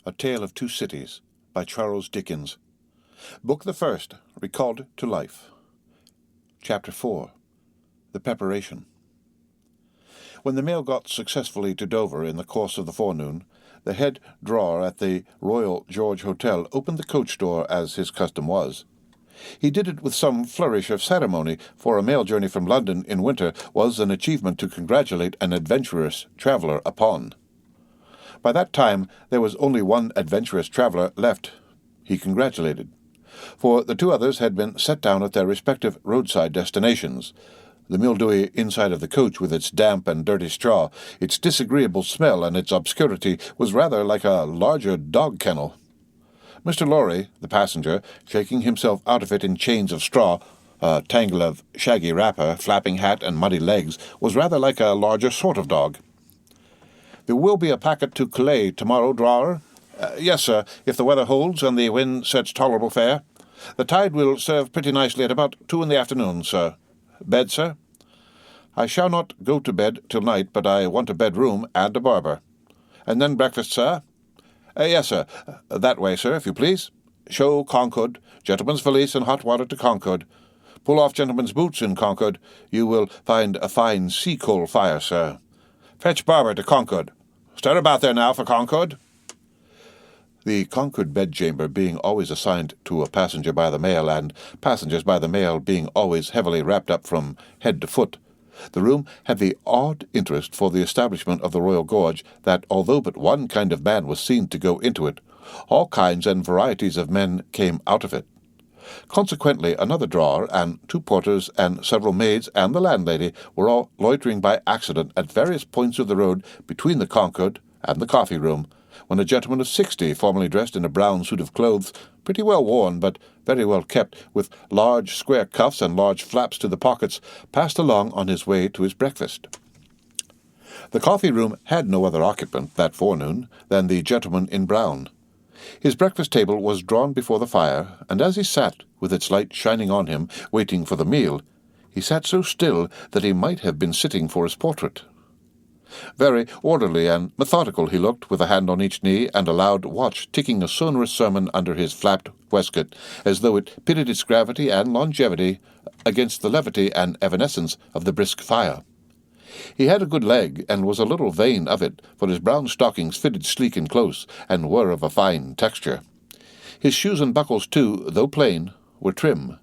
A Tale of Two Cities, by Charles Dickens. Book the First, Recalled to Life. Chapter 4. The Preparation. When the mail got successfully to Dover in the course of the forenoon, the head drawer at the Royal George Hotel opened the coach door as his custom was. He did it with some flourish of ceremony, for a mail journey from London in winter was an achievement to congratulate an adventurous traveller upon. By that time there was only one adventurous traveller left, he congratulated, for the two others had been set down at their respective roadside destinations. The mildewy inside of the coach, with its damp and dirty straw, its disagreeable smell, and its obscurity, was rather like a larger dog kennel. Mr. Lorry, the passenger, shaking himself out of it in chains of straw, a tangle of shaggy wrapper, flapping hat, and muddy legs, was rather like a larger sort of dog. "There will be a packet to Calais tomorrow, drawer?" "Yes, sir, if the weather holds and the wind sets tolerable fair. The tide will serve pretty nicely at about 2 in the afternoon, sir. Bed, sir?" "I shall not go to bed till night, but I want a bedroom and a barber." "And then breakfast, sir?" "Yes, sir. That way, sir, if you please. Show Concord, gentleman's valise and hot water to Concord. Pull off gentleman's boots in Concord. You will find a fine sea-coal fire, sir. Fetch barber to Concord. Stir about there now for Concord." The Concord bedchamber being always assigned to a passenger by the mail, and passengers by the mail being always heavily wrapped up from head to foot, the room had the odd interest for the establishment of the Royal Gorge that, although but one kind of man was seen to go into it, all kinds and varieties of men came out of it. Consequently, another drawer, and 2 porters, and several maids, and the landlady were all loitering by accident at various points of the road between the Concord and the coffee-room, when a gentleman of 60, formally dressed in a brown suit of clothes, pretty well worn, but very well kept, with large square cuffs and large flaps to the pockets, passed along on his way to his breakfast. The coffee-room had no other occupant that forenoon than the gentleman in brown. His breakfast table was drawn before the fire, and as he sat, with its light shining on him, waiting for the meal, he sat so still that he might have been sitting for his portrait. Very orderly and methodical he looked, with a hand on each knee, and a loud watch ticking a sonorous sermon under his flapped waistcoat, as though it pitted its gravity and longevity against the levity and evanescence of the brisk fire. He had a good leg, and was a little vain of it, for his brown stockings fitted sleek and close, and were of a fine texture. His shoes and buckles, too, though plain, were trim.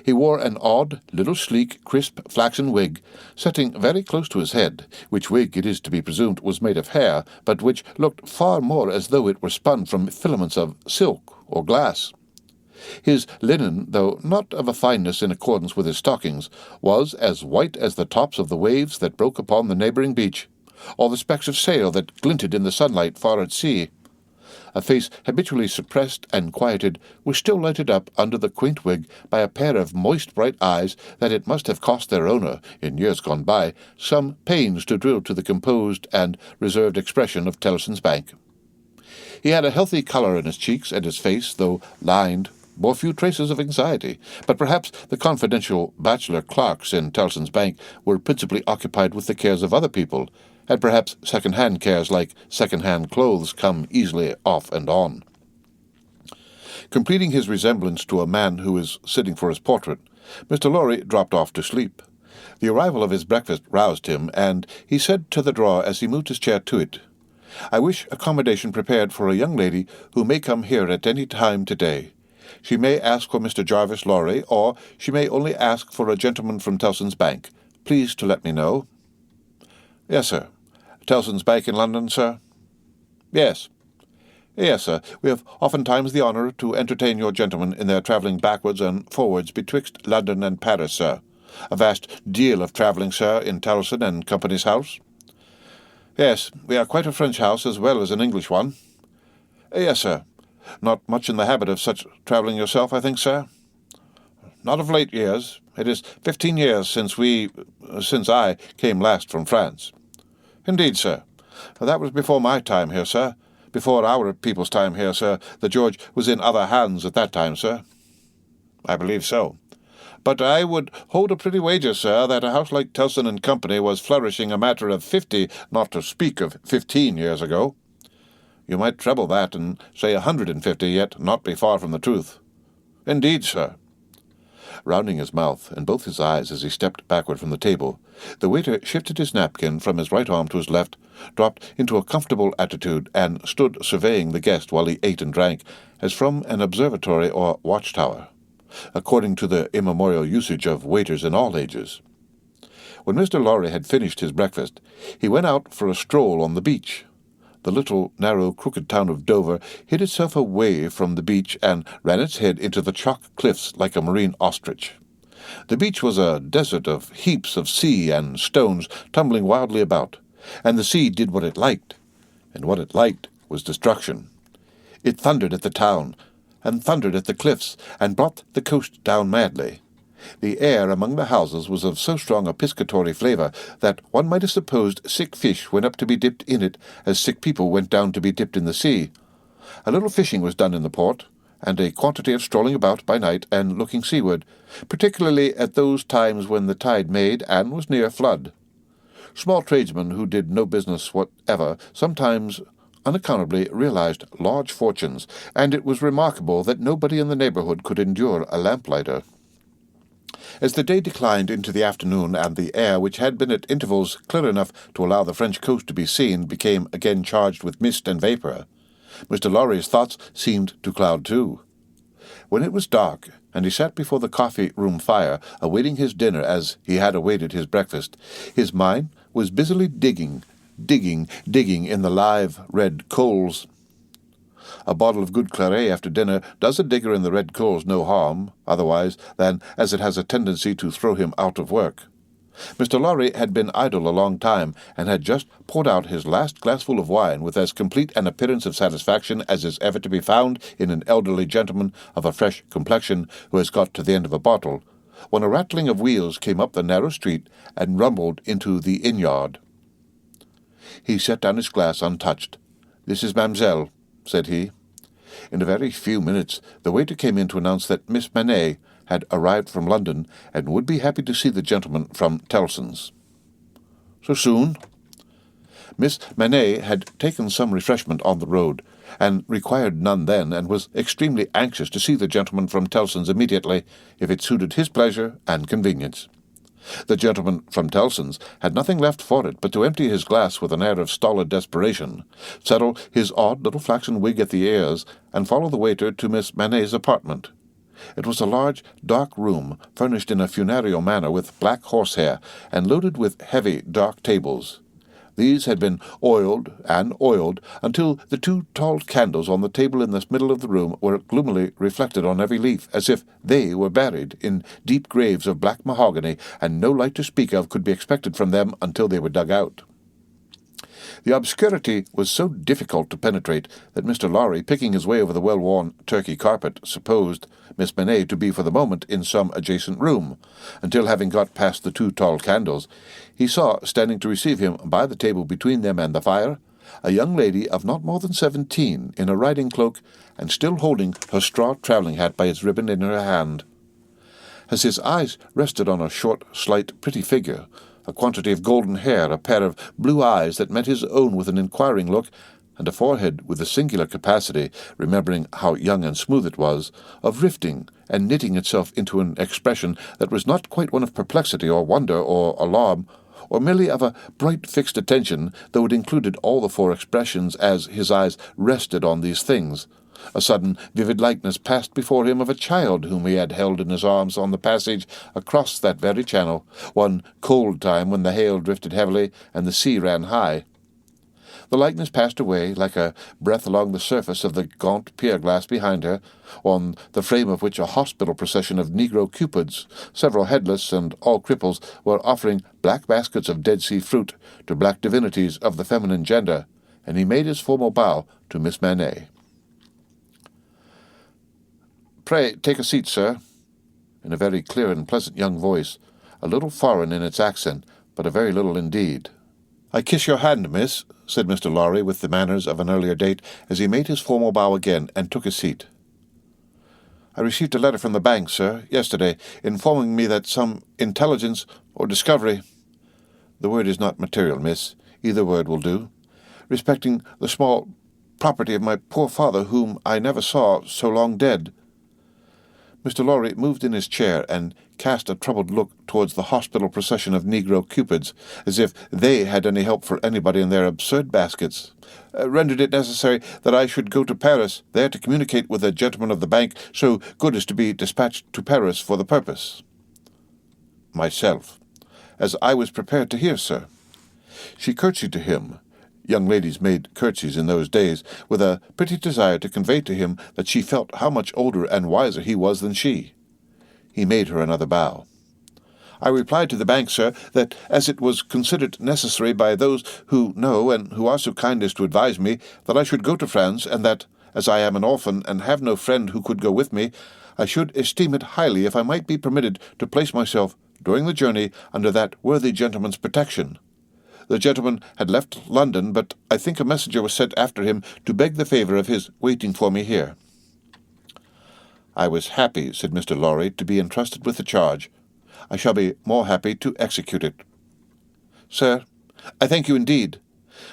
He wore an odd, little sleek, crisp, flaxen wig, setting very close to his head, which wig, it is to be presumed, was made of hair, but which looked far more as though it were spun from filaments of silk or glass. His linen, though not of a fineness in accordance with his stockings, was as white as the tops of the waves that broke upon the neighbouring beach, or the specks of sail that glinted in the sunlight far at sea. A face habitually suppressed and quieted was still lighted up under the quaint wig by a pair of moist bright eyes that it must have cost their owner, in years gone by, some pains to drill to the composed and reserved expression of Tellson's Bank. He had a healthy colour in his cheeks, and his face, though lined, bore few traces of anxiety, but perhaps the confidential bachelor clerks in Tellson's Bank were principally occupied with the cares of other people, and perhaps second-hand cares like second-hand clothes come easily off and on. Completing his resemblance to a man who is sitting for his portrait, Mr. Lorry dropped off to sleep. The arrival of his breakfast roused him, and he said to the drawer as he moved his chair to it, "I wish accommodation prepared for a young lady who may come here at any time today. She may ask for Mr. Jarvis Lorry, or she may only ask for a gentleman from Tellson's Bank. Please to let me know." "Yes, sir." "Tellson's Bank in London, sir?" "Yes." "Yes, sir. We have oftentimes the honour to entertain your gentlemen in their travelling backwards and forwards betwixt London and Paris, sir. A vast deal of travelling, sir, in Tellson and Company's house." "Yes, we are quite a French house as well as an English one." "Yes, sir. Not much in the habit of such travelling yourself, I think, sir?" "Not of late years. It is 15 years since I came last from France." "Indeed, sir. That was before my time here, sir. Before our people's time here, sir. The George was in other hands at that time, sir." "I believe so. But I would hold a pretty wager, sir, that a house like Tellson and Company was flourishing a matter of 50, not to speak of 15 years ago." You might treble that and say 150, yet not be far from the truth." "Indeed, sir." Rounding his mouth and both his eyes as he stepped backward from the table, the waiter shifted his napkin from his right arm to his left, dropped into a comfortable attitude, and stood surveying the guest while he ate and drank, as from an observatory or watchtower, according to the immemorial usage of waiters in all ages. When Mr. Lorry had finished his breakfast, he went out for a stroll on the beach. The little, narrow, crooked town of Dover hid itself away from the beach and ran its head into the chalk cliffs like a marine ostrich. The beach was a desert of heaps of sea and stones tumbling wildly about, and the sea did what it liked, and what it liked was destruction. It thundered at the town, and thundered at the cliffs, and brought the coast down madly. The air among the houses was of so strong a piscatory flavour that one might have supposed sick fish went up to be dipped in it as sick people went down to be dipped in the sea. A little fishing was done in the port, and a quantity of strolling about by night and looking seaward, particularly at those times when the tide made and was near flood. Small tradesmen who did no business whatever sometimes unaccountably realized large fortunes, and it was remarkable that nobody in the neighbourhood could endure a lamplighter. As the day declined into the afternoon, and the air, which had been at intervals clear enough to allow the French coast to be seen, became again charged with mist and vapour, Mr. Lorry's thoughts seemed to cloud too. When it was dark, and he sat before the coffee-room fire, awaiting his dinner as he had awaited his breakfast, his mind was busily digging in the live red coals. A bottle of good claret after dinner does a digger in the red coals no harm, otherwise than as it has a tendency to throw him out of work. Mr. Lorry had been idle a long time, and had just poured out his last glassful of wine with as complete an appearance of satisfaction as is ever to be found in an elderly gentleman of a fresh complexion who has got to the end of a bottle, when a rattling of wheels came up the narrow street and rumbled into the inn-yard. He set down his glass untouched. "This is Mademoiselle," said he. In a very few minutes the waiter came in to announce that Miss Manet had arrived from London, and would be happy to see the gentleman from Tellson's. "So soon?" Miss Manet had taken some refreshment on the road, and required none then, and was extremely anxious to see the gentleman from Tellson's immediately, if it suited his pleasure and convenience. The gentleman from Tellson's had nothing left for it but to empty his glass with an air of stolid desperation, settle his odd little flaxen wig at the ears, and follow the waiter to Miss Manet's apartment. It was a large, dark room, furnished in a funereal manner with black horsehair, and loaded with heavy, dark tables. These had been oiled until the two tall candles on the table in the middle of the room were gloomily reflected on every leaf, as if they were buried in deep graves of black mahogany, and no light to speak of could be expected from them until they were dug out. The obscurity was so difficult to penetrate that Mr. Lorry, picking his way over the well-worn Turkey carpet, supposed Miss Manet to be for the moment in some adjacent room, until, having got past the two tall candles, he saw, standing to receive him by the table between them and the fire, a young lady of not more than 17, in a riding cloak, and still holding her straw travelling hat by its ribbon in her hand. As his eyes rested on a short, slight, pretty figure, a quantity of golden hair, a pair of blue eyes that met his own with an inquiring look, and a forehead with a singular capacity, remembering how young and smooth it was, of rifting and knitting itself into an expression that was not quite one of perplexity or wonder or alarm, or merely of a bright fixed attention, though it included all the four expressions as his eyes rested on these things. A sudden, vivid likeness passed before him of a child whom he had held in his arms on the passage across that very channel, one cold time when the hail drifted heavily and the sea ran high. The likeness passed away like a breath along the surface of the gaunt pier-glass behind her, on the frame of which a hospital procession of negro cupids, several headless and all cripples, were offering black baskets of Dead Sea fruit to black divinities of the feminine gender, and he made his formal bow to Miss Manet. "Pray take a seat, sir," in a very clear and pleasant young voice, a little foreign in its accent, but a very little indeed. "I kiss your hand, miss," said Mr. Lorry, with the manners of an earlier date, as he made his formal bow again and took a seat. "I received a letter from the bank, sir, yesterday, informing me that some intelligence or discovery— the word is not material, miss, either word will do— respecting the small property of my poor father, whom I never saw, so long dead." Mr. Lorry moved in his chair and cast a troubled look towards the hospital procession of Negro cupids, as if they had any help for anybody in their absurd baskets. "Rendered it necessary that I should go to Paris, there to communicate with a gentleman of the bank so good as to be dispatched to Paris for the purpose." "Myself, as I was prepared to hear, sir." She curtsied to him. Young ladies made curtsies in those days, with a pretty desire to convey to him that she felt how much older and wiser he was than she. He made her another bow. "I replied to the bank, sir, that as it was considered necessary by those who know and who are so kind as to advise me, that I should go to France, and that, as I am an orphan and have no friend who could go with me, I should esteem it highly if I might be permitted to place myself, during the journey, under that worthy gentleman's protection. The gentleman had left London, but I think a messenger was sent after him to beg the favour of his waiting for me here." "I was happy," said Mr. Lorry, "to be entrusted with the charge. I shall be more happy to execute it." "Sir, I thank you indeed.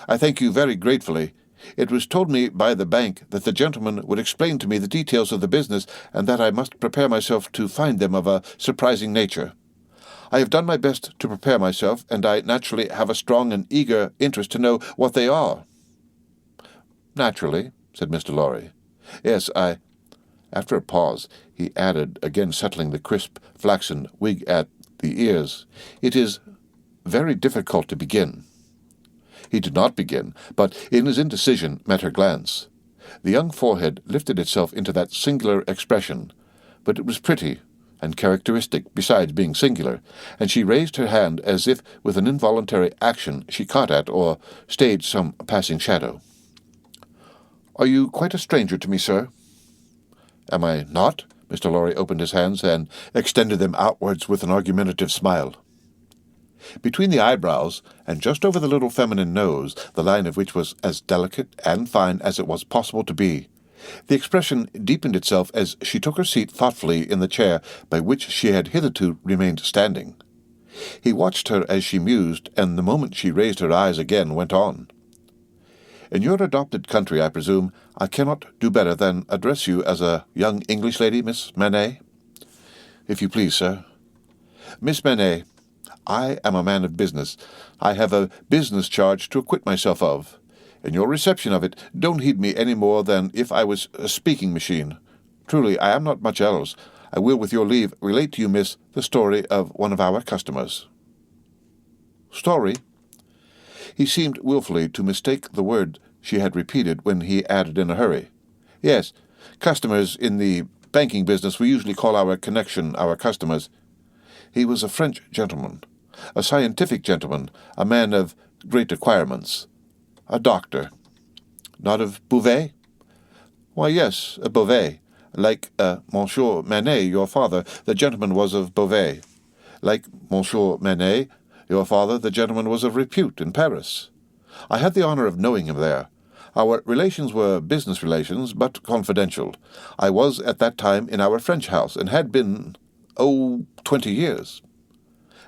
I thank you very gratefully. It was told me by the bank that the gentleman would explain to me the details of the business, and that I must prepare myself to find them of a surprising nature. I have done my best to prepare myself, and I naturally have a strong and eager interest to know what they are." "Naturally," said Mr. Lorry. "Yes, I—" After a pause, he added, again settling the crisp, flaxen wig at the ears, "It is very difficult to begin." He did not begin, but in his indecision met her glance. The young forehead lifted itself into that singular expression, but it was pretty and characteristic besides being singular, and she raised her hand as if with an involuntary action she caught at or stayed some passing shadow. "Are you quite a stranger to me, sir?" "Am I not?" Mr. Lorry opened his hands and extended them outwards with an argumentative smile. Between the eyebrows, and just over the little feminine nose, the line of which was as delicate and fine as it was possible to be, the expression deepened itself as she took her seat thoughtfully in the chair by which she had hitherto remained standing. He watched her as she mused, and the moment she raised her eyes again went on. "In your adopted country, I presume, I cannot do better than address you as a young English lady, Miss Manet?" "If you please, sir." "Miss Manet, I am a man of business. I have a business charge to acquit myself of. In your reception of it, don't heed me any more than if I was a speaking machine. Truly, I am not much else. I will, with your leave, relate to you, miss, the story of one of our customers." "Story?" He seemed wilfully to mistake the word she had repeated when he added in a hurry, "Yes, customers in the banking business we usually call our connection our customers. He was a French gentleman, a scientific gentleman, a man of great acquirements, a doctor." "Not of Beauvais?" "Why, yes, a Beauvais. Like Monsieur Manet, your father, the gentleman was of Beauvais. Like Monsieur Manet, your father, the gentleman was of repute in Paris. I had the honour of knowing him there. Our relations were business relations, but confidential. I was at that time in our French house, and had been, 20 years.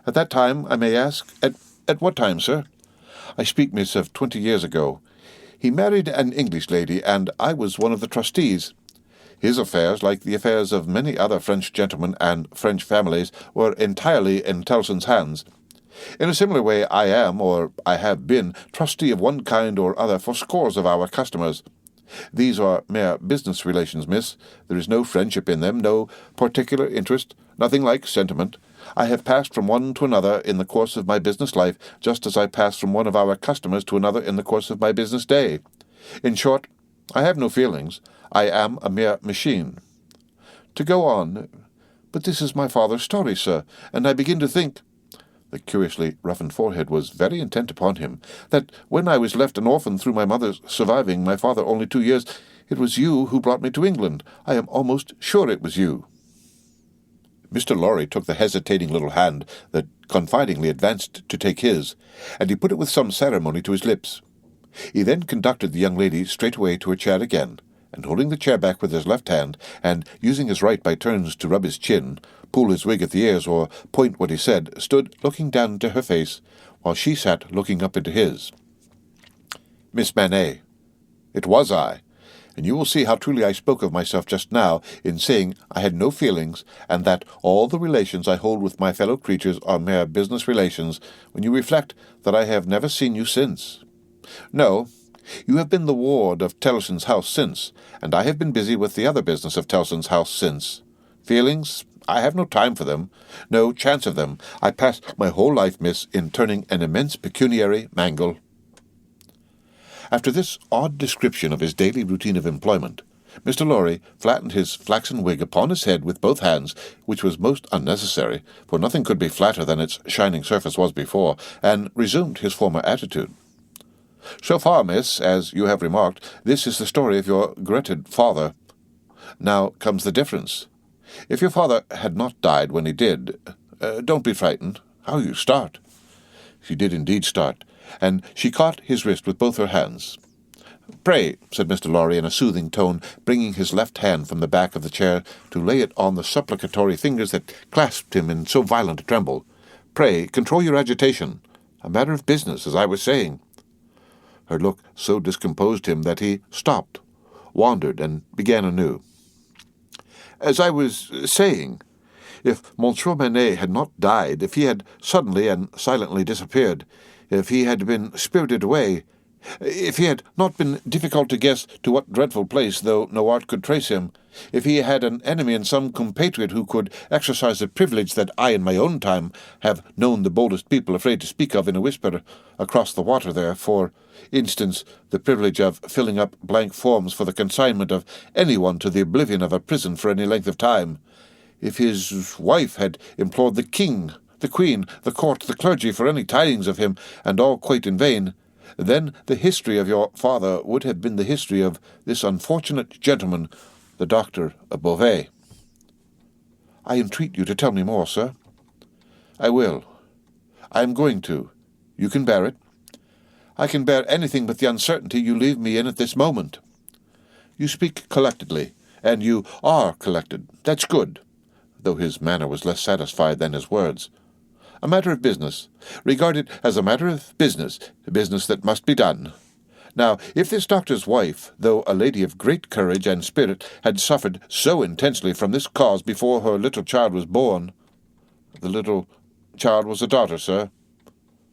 At that time, I may ask, at what time, sir? I speak, miss, of 20 years ago. He married an English lady, and I was one of the trustees. His affairs, like the affairs of many other French gentlemen and French families, were entirely in Tellson's hands. In a similar way I am, or I have been, trustee of one kind or other for scores of our customers. These are mere business relations, miss. There is no friendship in them, no particular interest, nothing like sentiment. I have passed from one to another in the course of my business life, just as I pass from one of our customers to another in the course of my business day. In short, I have no feelings. I am a mere machine. To go on, but this is my father's story, sir, and I begin to think—" the curiously roughened forehead was very intent upon him, "that when I was left an orphan through my mother's surviving my father only 2 years, it was you who brought me to England. I am almost sure it was you." Mr. Lorry took the hesitating little hand that confidingly advanced to take his, and he put it with some ceremony to his lips. He then conducted the young lady straightway to her chair again, and holding the chair back with his left hand, and using his right by turns to rub his chin, pull his wig at the ears, or point what he said, stood looking down into her face, while she sat looking up into his. "Miss Manet," It was I, and you will see how truly I spoke of myself just now in saying I had no feelings, and that all the relations I hold with my fellow creatures are mere business relations, when you reflect that I have never seen you since. No, you have been the ward of Tellson's house since, and I have been busy with the other business of Tellson's house since. Feelings? I have no time for them, no chance of them. I pass my whole life, miss, in turning an immense pecuniary mangle. After this odd description of his daily routine of employment, Mr. Lorry flattened his flaxen wig upon his head with both hands, which was most unnecessary, for nothing could be flatter than its shining surface was before, and resumed his former attitude. So far, miss, as you have remarked, this is the story of your regretted father. Now comes the difference. If your father had not died when he did, don't be frightened. How you start!" She did indeed start, and she caught his wrist with both her hands. "Pray," said Mr. Lorry in a soothing tone, bringing his left hand from the back of the chair to lay it on the supplicatory fingers that clasped him in so violent a tremble, "pray control your agitation. A matter of business, as I was saying." Her look so discomposed him that he stopped, wandered, and began anew. "As I was saying, if Monsieur Manet had not died, if he had suddenly and silently disappeared, if he had been spirited away, if he had not been difficult to guess to what dreadful place, though no art could trace him, if he had an enemy and some compatriot who could exercise the privilege that I in my own time have known the boldest people afraid to speak of in a whisper across the water there, for instance, the privilege of filling up blank forms for the consignment of anyone to the oblivion of a prison for any length of time, if his wife had implored the king, the queen, the court, the clergy for any tidings of him, and all quite in vain, then the history of your father would have been the history of this unfortunate gentleman, the Doctor of Beauvais." "I entreat you to tell me more, sir." "I will. I am going to. You can bear it." "I can bear anything but the uncertainty you leave me in at this moment." "You speak collectedly, and you are collected. That's good," though his manner was less satisfied than his words. "A matter of business. Regard it as a matter of business, a business that must be done. Now, if this doctor's wife, though a lady of great courage and spirit, had suffered so intensely from this cause before her little child was born—" "The little child was a daughter, sir."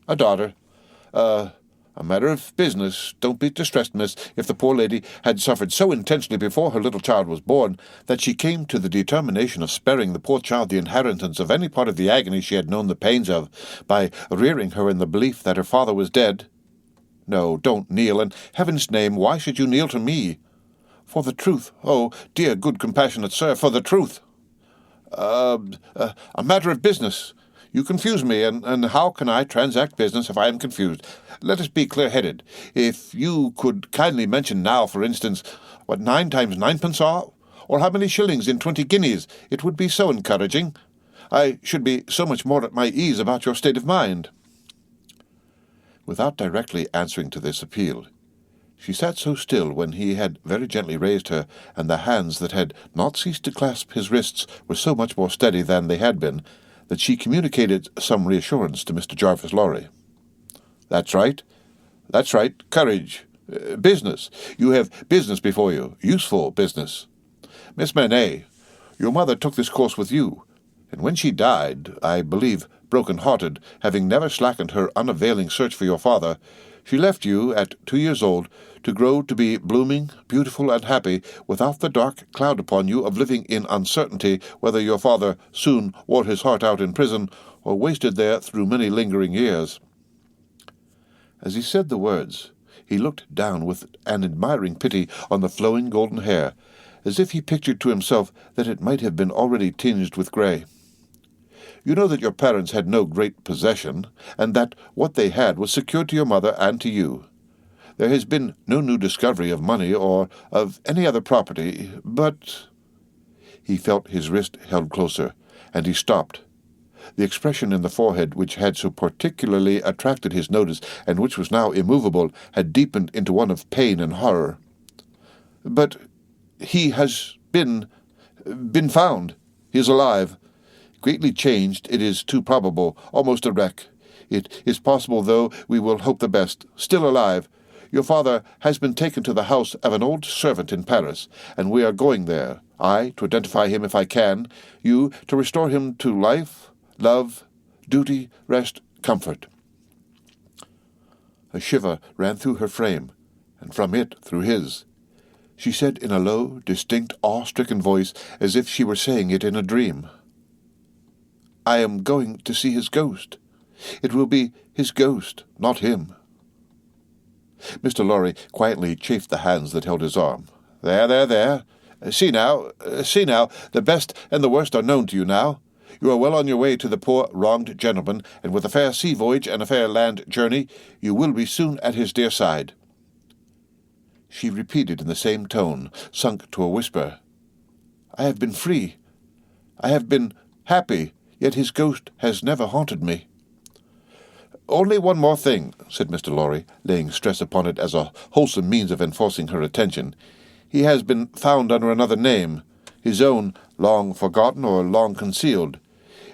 "A daughter. A matter of business. Don't be distressed, miss. If the poor lady had suffered so intensely before her little child was born that she came to the determination of sparing the poor child the inheritance of any part of the agony she had known the pains of, by rearing her in the belief that her father was dead—" "No, don't kneel. In heaven's name, why should you kneel to me?" "For the truth. Oh, dear, good, compassionate sir, for the truth." A matter of business. You confuse me, and how can I transact business if I am confused? Let us be clear-headed. If you could kindly mention now, for instance, what 9 times 9pence are, or how many shillings in 20 guineas, it would be so encouraging. I should be so much more at my ease about your state of mind." Without directly answering to this appeal, she sat so still when he had very gently raised her, and the hands that had not ceased to clasp his wrists were so much more steady than they had been, that she communicated some reassurance to Mr. Jarvis Lorry. That's right. Courage. Business. You have business before you. Useful business. Miss Manet, your mother took this course with you, and when she died, I believe broken-hearted, having never slackened her unavailing search for your father, she left you, at 2 years old, to grow to be blooming, beautiful, and happy, without the dark cloud upon you of living in uncertainty whether your father soon wore his heart out in prison, or wasted there through many lingering years. As he said the words, he looked down with an admiring pity on the flowing golden hair, as if he pictured to himself that it might have been already tinged with grey. You know that your parents had no great possession, and that what they had was secured to your mother and to you. There has been no new discovery of money or of any other property, but—" He felt his wrist held closer, and he stopped. The expression in the forehead which had so particularly attracted his notice, and which was now immovable, had deepened into one of pain and horror. "But he has been found. He is alive. Greatly changed, it is too probable, almost a wreck. It is possible, though we will hope the best. Still alive. Your father has been taken to the house of an old servant in Paris, and we are going there, I to identify him if I can, you to restore him to life, love, duty, rest, comfort." A shiver ran through her frame, and from it through his. She said in a low, distinct, awe-stricken voice, as if she were saying it in a dream, "I am going to see his ghost. It will be his ghost, not him." Mr. Lorry quietly chafed the hands that held his arm. There. See now, the best and the worst are known to you now. You are well on your way to the poor wronged gentleman, and with a fair sea voyage and a fair land journey, you will be soon at his dear side." She repeated in the same tone, sunk to a whisper, "I have been free. I have been happy, yet his ghost has never haunted me." "Only one more thing," said Mr. Lorry, laying stress upon it as a wholesome means of enforcing her attention. "He has been found under another name, his own, long forgotten or long concealed.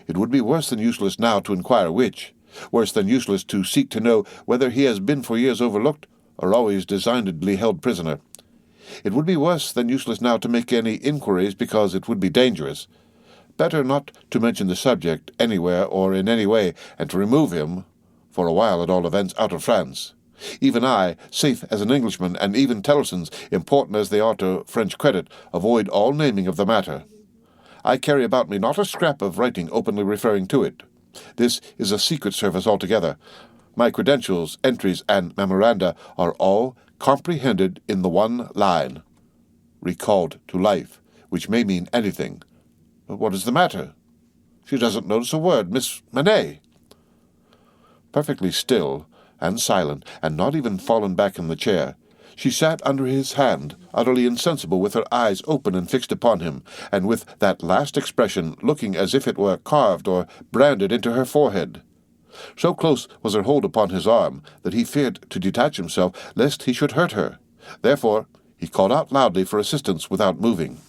It would be worse than useless now to inquire which, worse than useless to seek to know whether he has been for years overlooked or always designedly held prisoner. It would be worse than useless now to make any inquiries, because it would be dangerous. Better not to mention the subject anywhere or in any way, and to remove him, for a while at all events, out of France. Even I, safe as an Englishman, and even Tellson's, important as they are to French credit, avoid all naming of the matter. I carry about me not a scrap of writing openly referring to it. This is a secret service altogether. My credentials, entries, and memoranda are all comprehended in the one line, 'recalled to life,' which may mean anything. But what is the matter? She doesn't notice a word. Miss Manette." Perfectly still and silent, and not even fallen back in the chair, she sat under his hand, utterly insensible, with her eyes open and fixed upon him, and with that last expression looking as if it were carved or branded into her forehead. So close was her hold upon his arm that he feared to detach himself lest he should hurt her. Therefore he called out loudly for assistance without moving.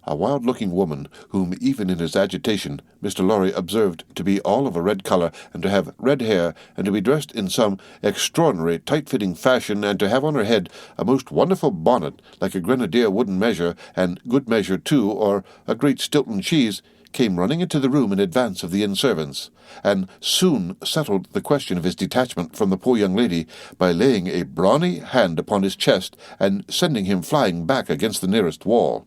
A wild-looking woman, whom even in his agitation Mr. Lorry observed to be all of a red colour, and to have red hair, and to be dressed in some extraordinary tight-fitting fashion, and to have on her head a most wonderful bonnet, like a grenadier wooden measure, and good measure too, or a great Stilton cheese, came running into the room in advance of the inn servants, and soon settled the question of his detachment from the poor young lady by laying a brawny hand upon his chest, and sending him flying back against the nearest wall.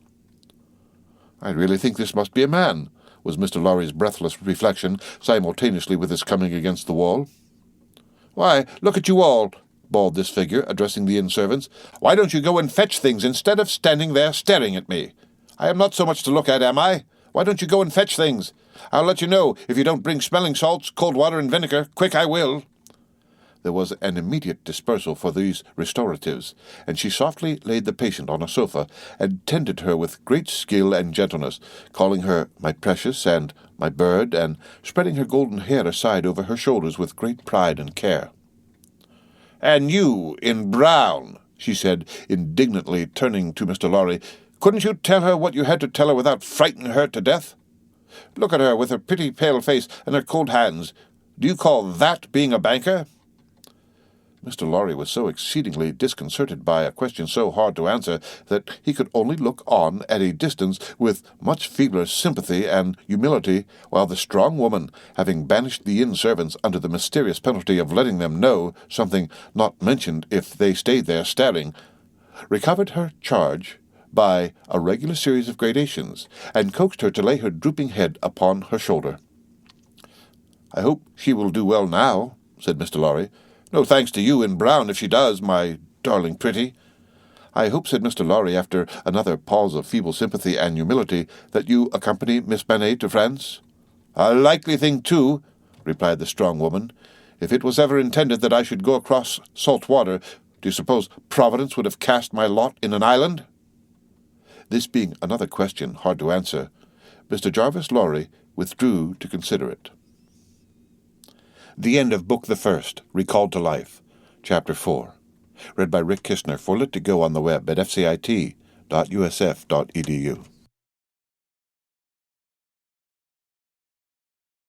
"I really think this must be a man," was Mr. Lorry's breathless reflection, simultaneously with his coming against the wall. "Why, look at you all," bawled this figure, addressing the inn servants. "Why don't you go and fetch things instead of standing there staring at me? I am not so much to look at, am I? Why don't you go and fetch things? I'll let you know if you don't bring smelling salts, cold water, and vinegar. Quick, I will." There was an immediate dispersal for these restoratives, and she softly laid the patient on a sofa, and tended her with great skill and gentleness, calling her "my precious" and "my bird," and spreading her golden hair aside over her shoulders with great pride and care. "And you, in brown," she said, indignantly turning to Mr. Lorry, "couldn't you tell her what you had to tell her without frightening her to death? Look at her with her pretty pale face and her cold hands. Do you call that being a banker?" Mr. Lorry was so exceedingly disconcerted by a question so hard to answer that he could only look on at a distance with much feebler sympathy and humility, while the strong woman, having banished the inn servants under the mysterious penalty of letting them know something not mentioned if they stayed there staring, recovered her charge by a regular series of gradations, and coaxed her to lay her drooping head upon her shoulder. "I hope she will do well now," said Mr. Lorry. "No thanks to you in brown if she does, my darling pretty." "I hope," said Mr. Lorry, after another pause of feeble sympathy and humility, "that you accompany Miss Manette to France?" "A likely thing, too," replied the strong woman. "If it was ever intended that I should go across salt water, do you suppose Providence would have cast my lot in an island?" This being another question hard to answer, Mr. Jarvis Lorry withdrew to consider it. The end of Book the First, Recalled to Life, Chapter 4. Read by Rick Kistner for Lit2Go on the web at fcit.usf.edu.